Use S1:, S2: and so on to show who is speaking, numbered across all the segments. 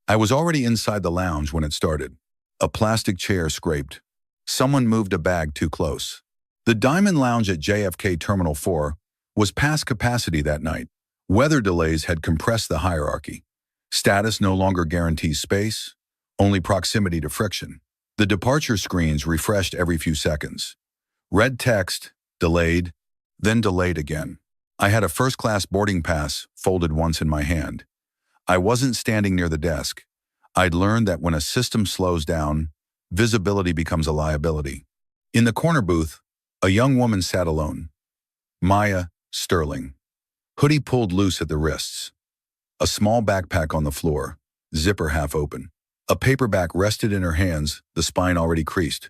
S1: I was already inside the lounge when it started. A plastic chair scraped. Someone moved a bag too close. The Diamond Lounge at JFK Terminal 4 was past capacity that night. Weather delays had compressed the hierarchy. Status no longer guarantees space, only proximity to friction. The departure screens refreshed every few seconds. Red text, delayed, then delayed again. I had a first-class boarding pass folded once in my hand. I wasn't standing near the desk. I'd learned that when a system slows down, visibility becomes a liability. In the corner booth, a young woman sat alone. Maya Sterling. Hoodie pulled loose at the wrists. A small backpack on the floor, zipper half open. A paperback rested in her hands, the spine already creased.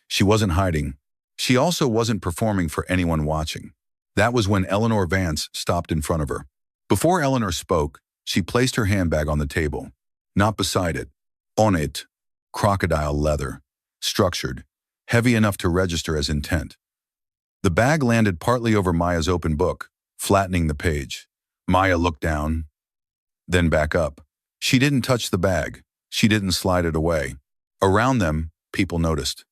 S1: She wasn't hiding. She also wasn't performing for anyone watching. That was when Eleanor Vance stopped in front of her. Before Eleanor spoke, she placed her handbag on the table. Not beside it. On it. Crocodile leather. Structured. Heavy enough to register as intent. The bag landed partly over Maya's open book, flattening the page. Maya looked down, then back up. She didn't touch the bag. She didn't slide it away. Around them, people noticed.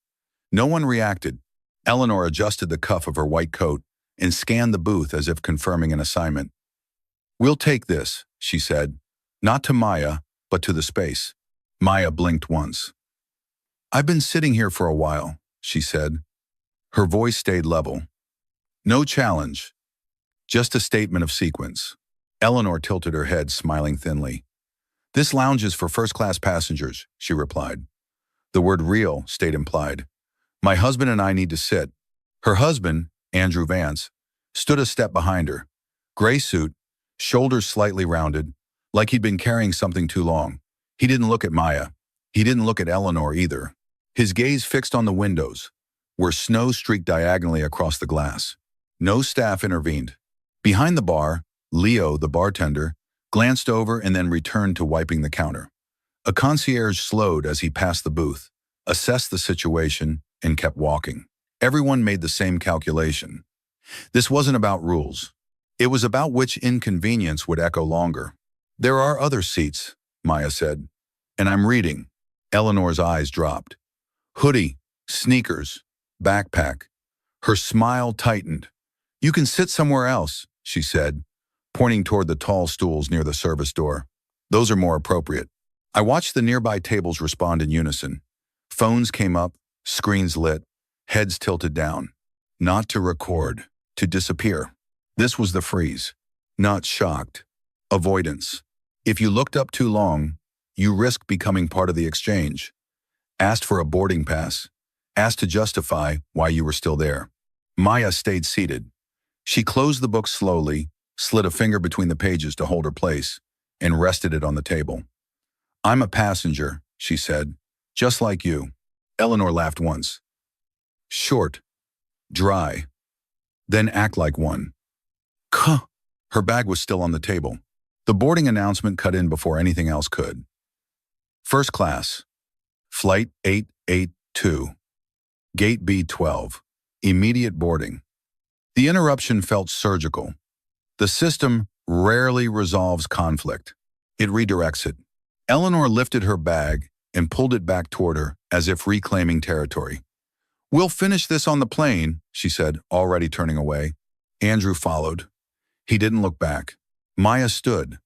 S1: No one reacted. Eleanor adjusted the cuff of her white coat and scanned the booth as if confirming an assignment. "We'll take this," she said. Not to Maya, but to the space. Maya blinked once. "I've been sitting here for a while," she said. Her voice stayed level. No challenge, just a statement of sequence. Eleanor tilted her head, smiling thinly. "This lounge is for first-class passengers," she replied. The word real stayed implied. "My husband and I need to sit." Her husband, Andrew Vance, stood a step behind her. Gray suit, shoulders slightly rounded, like he'd been carrying something too long. He didn't look at Maya. He didn't look at Eleanor either. His gaze fixed on the windows, where snow streaked diagonally across the glass. No staff intervened. Behind the bar, Leo, the bartender, glanced over and then returned to wiping the counter. A concierge slowed as he passed the booth, assessed the situation, and kept walking. Everyone made the same calculation. This wasn't about rules. It was about which inconvenience would echo longer. "There are other seats," Maya said. "And I'm reading." Eleanor's eyes dropped. Hoodie, sneakers, backpack. Her smile tightened. "You can sit somewhere else," she said, pointing toward the tall stools near the service door. "Those are more appropriate." I watched the nearby tables respond in unison. Phones came up, screens lit, heads tilted down. Not to record, to disappear. This was the freeze. Not shocked. Avoidance. If you looked up too long, you risked becoming part of the exchange. Asked for a boarding pass. Asked to justify why you were still there. Maya stayed seated. She closed the book slowly, slid a finger between the pages to hold her place, and rested it on the table. "I'm a passenger," she said, "just like you." Eleanor laughed once. Short, dry, then act like one. Kuh. Her bag was still on the table. The boarding announcement cut in before anything else could. "First class, Flight 882, Gate B12, immediate boarding." The interruption felt surgical. The system rarely resolves conflict. It redirects it. Eleanor lifted her bag and pulled it back toward her as if reclaiming territory. "We'll finish this on the plane," she said, already turning away. Andrew followed. He didn't look back. Maya stood.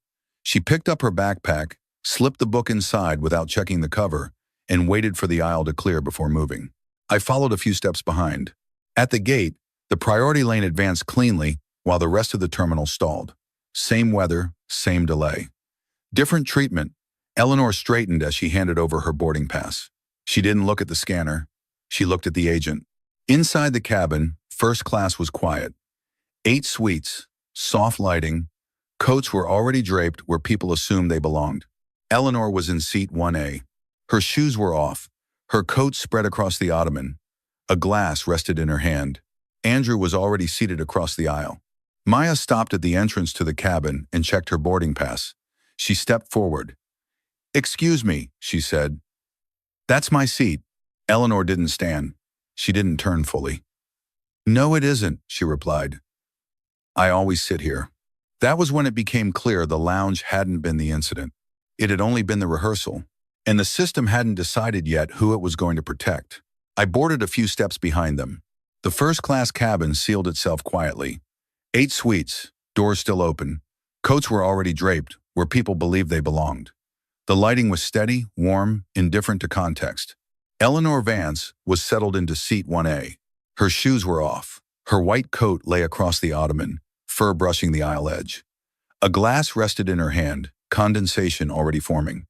S1: She picked up her backpack, slipped the book inside without checking the cover, and waited for the aisle to clear before moving. I followed a few steps behind. At the gate, the priority lane advanced cleanly while the rest of the terminal stalled. Same weather, same delay. Different treatment. Eleanor straightened as she handed over her boarding pass. She didn't look at the scanner. She looked at the agent. Inside the cabin, first class was quiet. 8 suites, soft lighting. Coats were already draped where people assumed they belonged. Eleanor was in seat 1A. Her shoes were off. Her coat spread across the ottoman. A glass rested in her hand. Andrew was already seated across the aisle. Maya stopped at the entrance to the cabin and checked her boarding pass. She stepped forward. "Excuse me," she said. "That's my seat." Eleanor didn't stand. She didn't turn fully. "No, it isn't," she replied. "I always sit here." That was when it became clear the lounge hadn't been the incident. It had only been the rehearsal, and the system hadn't decided yet who it was going to protect. I boarded a few steps behind them. The first-class cabin sealed itself quietly. 8 suites, doors still open. Coats were already draped, where people believed they belonged. The lighting was steady, warm, indifferent to context. Eleanor Vance was settled into seat 1A. Her shoes were off. Her white coat lay across the ottoman, fur brushing the aisle edge. A glass rested in her hand, condensation already forming.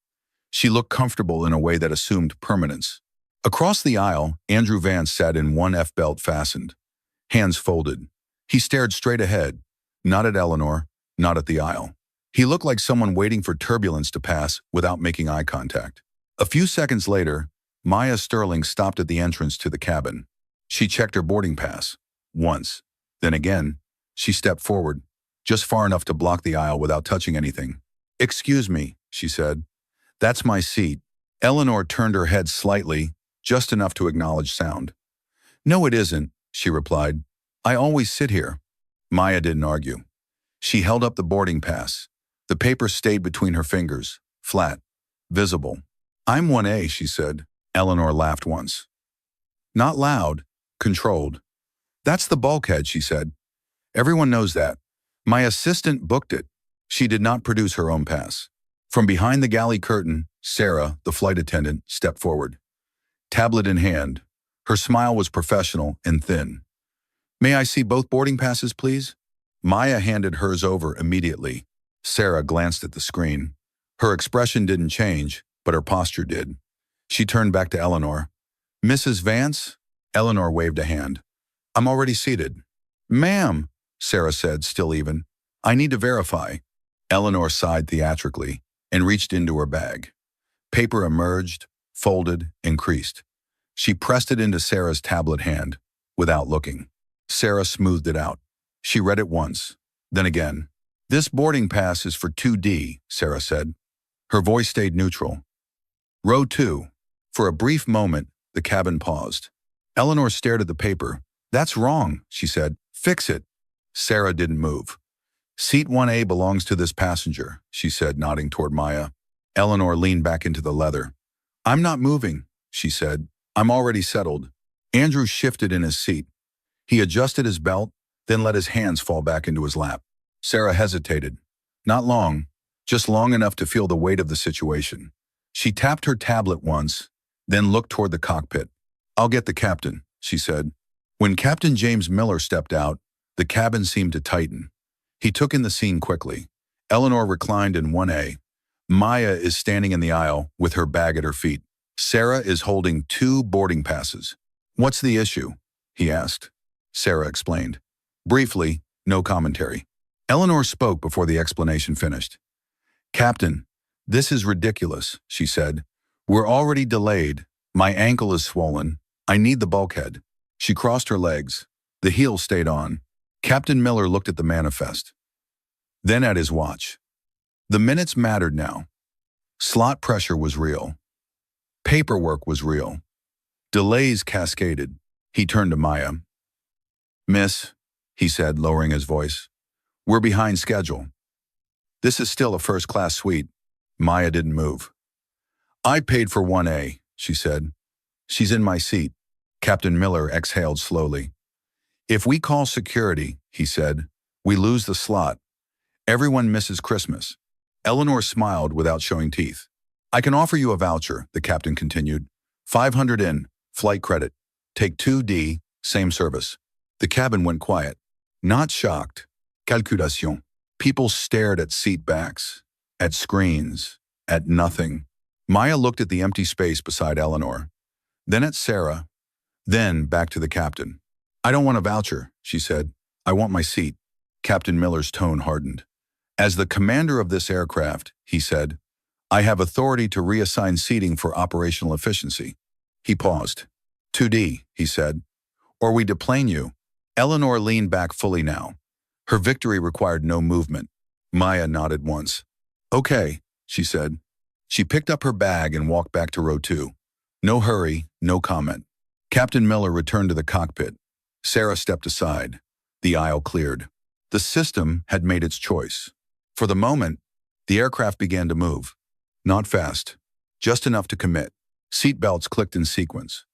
S1: She looked comfortable in a way that assumed permanence. Across the aisle, Andrew Vance sat in 1F belt fastened, hands folded. He stared straight ahead, not at Eleanor, not at the aisle. He looked like someone waiting for turbulence to pass without making eye contact. A few seconds later, Maya Sterling stopped at the entrance to the cabin. She checked her boarding pass. Once. Then again, she stepped forward, just far enough to block the aisle without touching anything. "Excuse me," she said. "That's my seat." Eleanor turned her head slightly, just enough to acknowledge sound. "No, it isn't," she replied. "I always sit here." Maya didn't argue. She held up the boarding pass. The paper stayed between her fingers, flat, visible. "I'm 1A, she said. Eleanor laughed once. Not loud, controlled. "That's the bulkhead," she said. "Everyone knows that. My assistant booked it." She did not produce her own pass. From behind the galley curtain, Sarah, the flight attendant, stepped forward. Tablet in hand, her smile was professional and thin. "May I see both boarding passes, please?" Maya handed hers over immediately. Sarah glanced at the screen. Her expression didn't change, but her posture did. She turned back to Eleanor. "Mrs. Vance?" Eleanor waved a hand. "I'm already seated." "Ma'am," Sarah said, still even. "I need to verify." Eleanor sighed theatrically and reached into her bag. Paper emerged, folded, and creased. She pressed it into Sarah's tablet hand, without looking. Sarah smoothed it out. She read it once, then again. "This boarding pass is for 2D, Sarah said. Her voice stayed neutral. "Row 2. For a brief moment, the cabin paused. Eleanor stared at the paper. "That's wrong," she said. "Fix it." Sarah didn't move. "Seat 1A belongs to this passenger," she said, nodding toward Maya. Eleanor leaned back into the leather. "I'm not moving," she said. "I'm already settled." Andrew shifted in his seat. He adjusted his belt, then let his hands fall back into his lap. Sarah hesitated. Not long, just long enough to feel the weight of the situation. She tapped her tablet once, then looked toward the cockpit. "I'll get the captain," she said. When Captain James Miller stepped out, the cabin seemed to tighten. He took in the scene quickly. Eleanor reclined in 1A. Maya is standing in the aisle with her bag at her feet. Sarah is holding 2 boarding passes. "What's the issue?" he asked. Sarah explained. Briefly, no commentary. Eleanor spoke before the explanation finished. "Captain, this is ridiculous," she said. "We're already delayed. My ankle is swollen. I need the bulkhead." She crossed her legs. The heel stayed on. Captain Miller looked at the manifest, then at his watch. The minutes mattered now. Slot pressure was real. Paperwork was real. Delays cascaded. He turned to Maya. "Miss," he said, lowering his voice, "we're behind schedule. This is still a first-class suite." Maya didn't move. "I paid for 1A, she said. "She's in my seat." Captain Miller exhaled slowly. "If we call security," he said, "we lose the slot. Everyone misses Christmas." Eleanor smiled without showing teeth. "I can offer you a voucher," the captain continued. 500 in, flight credit. Take 2D, same service." The cabin went quiet. Not shocked. Calculation. People stared at seat backs, at screens, at nothing. Maya looked at the empty space beside Eleanor, then at Sarah, then back to the captain. "I don't want a voucher," she said. "I want my seat." Captain Miller's tone hardened. "As the commander of this aircraft," he said, "I have authority to reassign seating for operational efficiency." He paused. 2D, he said. "Or we deplane you." Eleanor leaned back fully now. Her victory required no movement. Maya nodded once. "Okay," she said. She picked up her bag and walked back to row 2. No hurry, no comment. Captain Miller returned to the cockpit. Sarah stepped aside. The aisle cleared. The system had made its choice. For the moment, the aircraft began to move. Not fast. Just enough to commit. Seat belts clicked in sequence.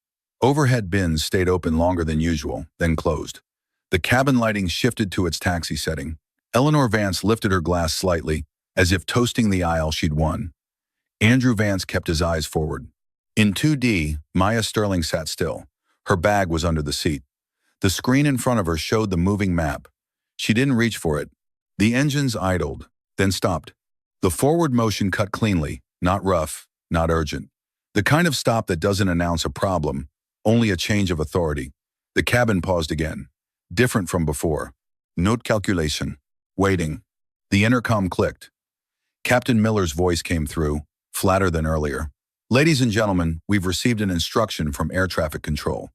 S1: Overhead bins stayed open longer than usual, then closed. The cabin lighting shifted to its taxi setting. Eleanor Vance lifted her glass slightly, as if toasting the aisle she'd won. Andrew Vance kept his eyes forward. In 2D, Maya Sterling sat still. Her bag was under the seat. The screen in front of her showed the moving map. She didn't reach for it. The engines idled, then stopped. The forward motion cut cleanly, not rough, not urgent. The kind of stop that doesn't announce a problem, only a change of authority. The cabin paused again. Different from before. Note calculation. Waiting. The intercom clicked. Captain Miller's voice came through, flatter than earlier. Ladies and gentlemen, we've received an instruction from air traffic control.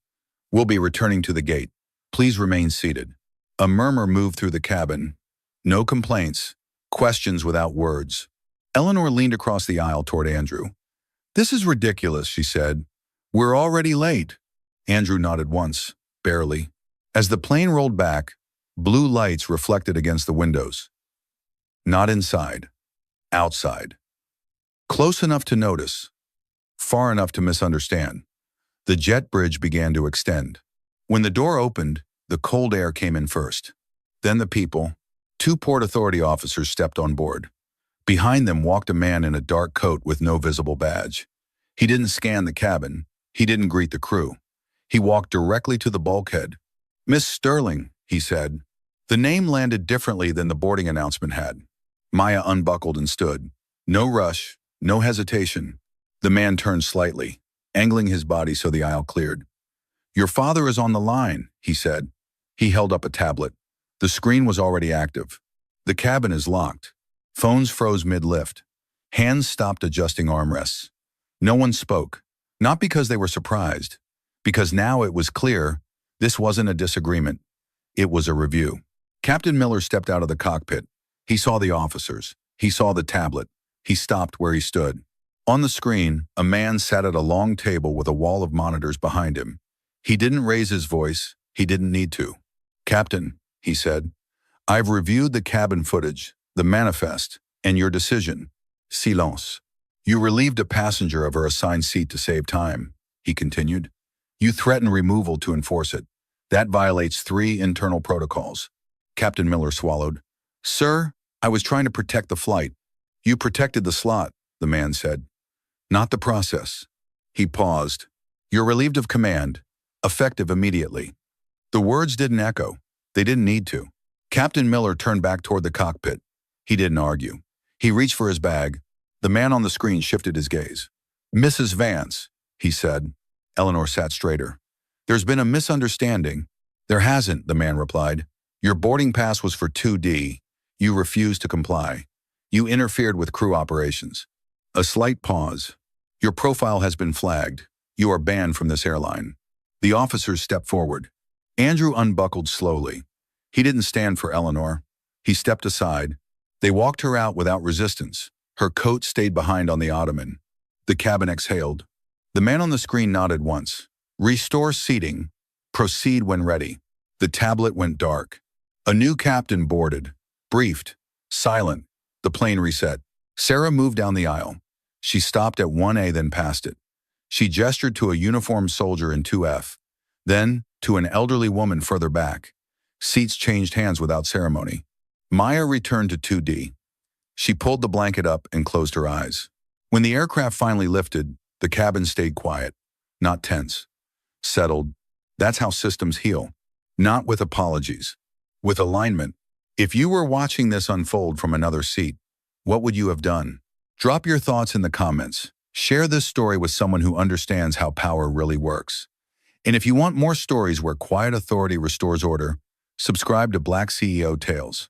S1: We'll be returning to the gate. Please remain seated. A murmur moved through the cabin. No complaints. Questions without words. Eleanor leaned across the aisle toward Andrew. This is ridiculous, she said. We're already late. Andrew nodded once, barely. As the plane rolled back, blue lights reflected against the windows. Not inside. Outside. Close enough to notice. Far enough to misunderstand. The jet bridge began to extend. When the door opened, the cold air came in first. Then the people. 2 Port Authority officers stepped on board. Behind them walked a man in a dark coat with no visible badge. He didn't scan the cabin. He didn't greet the crew. He walked directly to the bulkhead. Miss Sterling, he said. The name landed differently than the boarding announcement had. Maya unbuckled and stood. No rush, no hesitation. The man turned slightly, angling his body so the aisle cleared. Your father is on the line, he said. He held up a tablet. The screen was already active. The cabin is locked. Phones froze mid-lift. Hands stopped adjusting armrests. No one spoke, not because they were surprised, because now it was clear this wasn't a disagreement. It was a review. Captain Miller stepped out of the cockpit. He saw the officers. He saw the tablet. He stopped where he stood. On the screen, a man sat at a long table with a wall of monitors behind him. He didn't raise his voice. He didn't need to. Captain, he said, I've reviewed the cabin footage, the manifest, and your decision. Silence. You relieved a passenger of her assigned seat to save time, he continued. You threatened removal to enforce it. That violates 3 internal protocols. Captain Miller swallowed. Sir, I was trying to protect the flight. You protected the slot, the man said. Not the process. He paused. You're relieved of command, effective immediately. The words didn't echo. They didn't need to. Captain Miller turned back toward the cockpit. He didn't argue. He reached for his bag. The man on the screen shifted his gaze. Mrs. Vance, he said. Eleanor sat straighter. There's been a misunderstanding. There hasn't, the man replied. Your boarding pass was for 2D. You refused to comply. You interfered with crew operations. A slight pause. Your profile has been flagged. You are banned from this airline. The officers stepped forward. Andrew unbuckled slowly. He didn't stand for Eleanor. He stepped aside. They walked her out without resistance. Her coat stayed behind on the ottoman. The cabin exhaled. The man on the screen nodded once. Restore seating. Proceed when ready. The tablet went dark. A new captain boarded. Briefed. Silent. The plane reset. Sarah moved down the aisle. She stopped at 1A, then passed it. She gestured to a uniformed soldier in 2F. Then to an elderly woman further back. Seats changed hands without ceremony. Maya returned to 2D. She pulled the blanket up and closed her eyes. When the aircraft finally lifted, the cabin stayed quiet, not tense. Settled. That's how systems heal. Not with apologies. With alignment. If you were watching this unfold from another seat, what would you have done? Drop your thoughts in the comments. Share this story with someone who understands how power really works. And if you want more stories where quiet authority restores order, subscribe to Black CEO Tales.